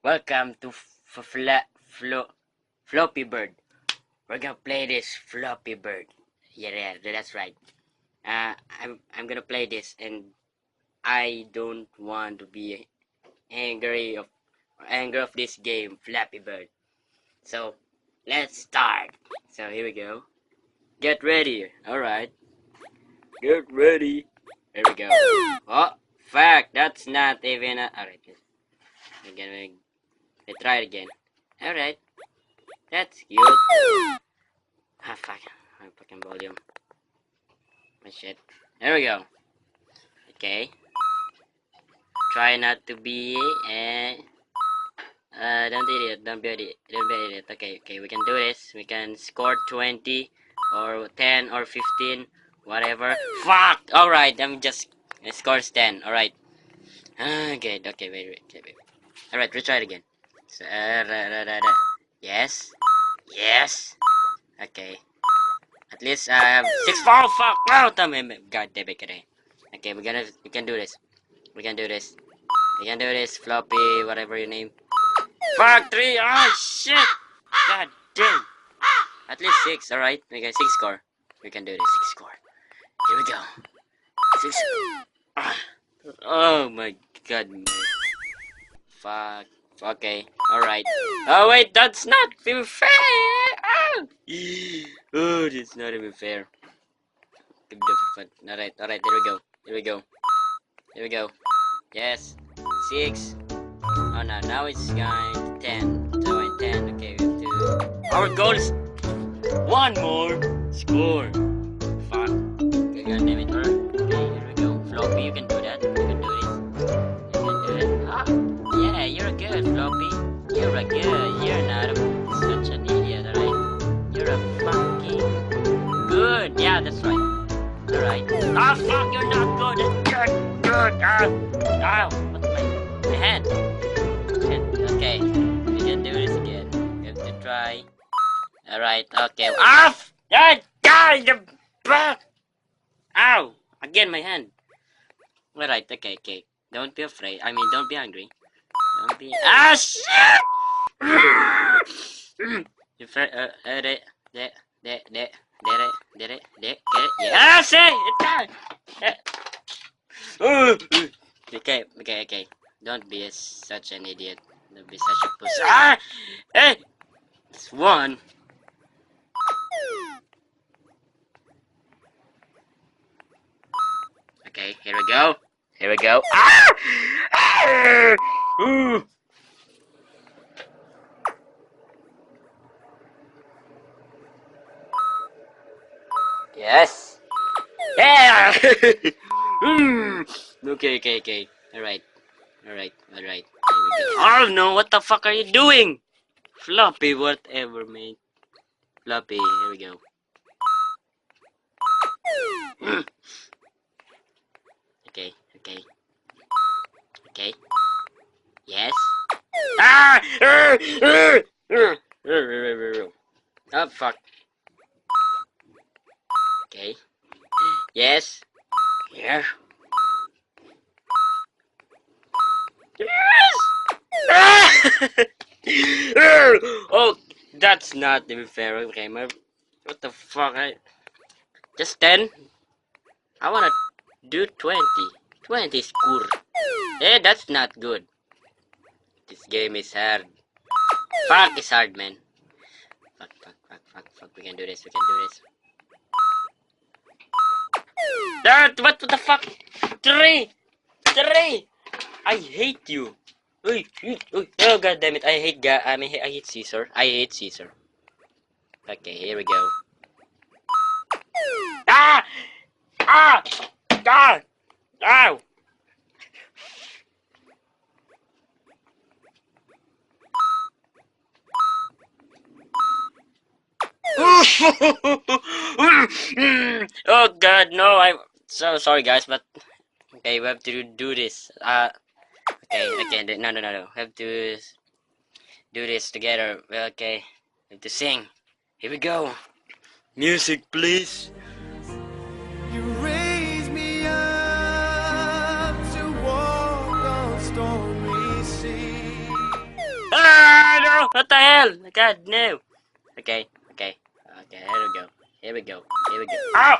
Welcome to Floppy Bird. We're gonna play this Floppy Bird. Yeah, that's right. I'm gonna play this, and I don't want to be angry of this game, Flappy Bird. So let's start. So here we go. Get ready. All right. Get ready. Here we go. Oh, fuck! That's not even. Alright. We're try it again. Alright. That's cute. Ah, fuck. I'm fucking volume. Oh, shit. There we go. Okay. Try not to be don't idiot. Don't be idiot. Don't be idiot. Okay, we can do this. We can score 20 or 10 or 15. Whatever. Fuck! Alright, it scores 10. Alright. Okay, wait. Alright, retry it again. So, yes. Yes. Okay. At least I have 6. Oh, fuck! Oh, God damn it. Okay, we can do this. We can do this. We can do this, Floppy, whatever your name. Fuck, 3! Oh, shit! God damn. At least 6, alright? We got 6 score. We can do this, 6 score. Here we go. 6. Oh my god. Fuck. Okay, alright. Oh wait, that's not even fair! Oh, it's not even fair. Alright, here we go. Yes. 6. Oh no, now it's going to 10. So in 10, okay, we have to... Our goal is 1 more score. Fuck. Okay, god damn it. Okay, here we go. Floppy, you can do that. You can do this. You can do it. Ah, yeah, you're good, Floppy. You're good. You're not such an idiot, alright? You're a fucking good. Yeah, that's right. Alright. Ah, fuck, you're not good. Good. Ow. What's my hand? Okay. We can do this again. We have to try. Alright, okay. Off! Die! Ow! Again, my hand. Alright, okay. Don't be afraid. I mean, don't be angry. Don't be... Ah, shit! Yeah, say it! Okay. Don't be such an idiot. Don't be such a pussy. Ah! Hey! It's 1. Okay, here we go. Ah! Ooh. Yes. Yeah. Okay. Alright. Here we go. Oh no, what the fuck are you doing? Floppy, whatever, mate. Floppy, here we go. Okay. Yes. Ah! Oh, fuck. Okay. Yes. Here. Yes! Oh, that's not even fair. Okay, what the fuck? Just 10? I wanna do 20. 20 score. Eh, that's not good. This game is hard. Fuck, it's hard, man. Fuck. We can do this. What the fuck? 3! I hate you. Oh god damn it! I hate Caesar. Okay, here we go. Ah! Ow! Oh god, no! I'm so sorry, guys, but okay, we have to do this. Okay, no. We have to do this together. Okay, we have to sing. Here we go. Music, please. You raise me up to walk on stormy seas. hell? God, no. Okay, okay. Okay, here we go. Here we go. Here we go. Ow!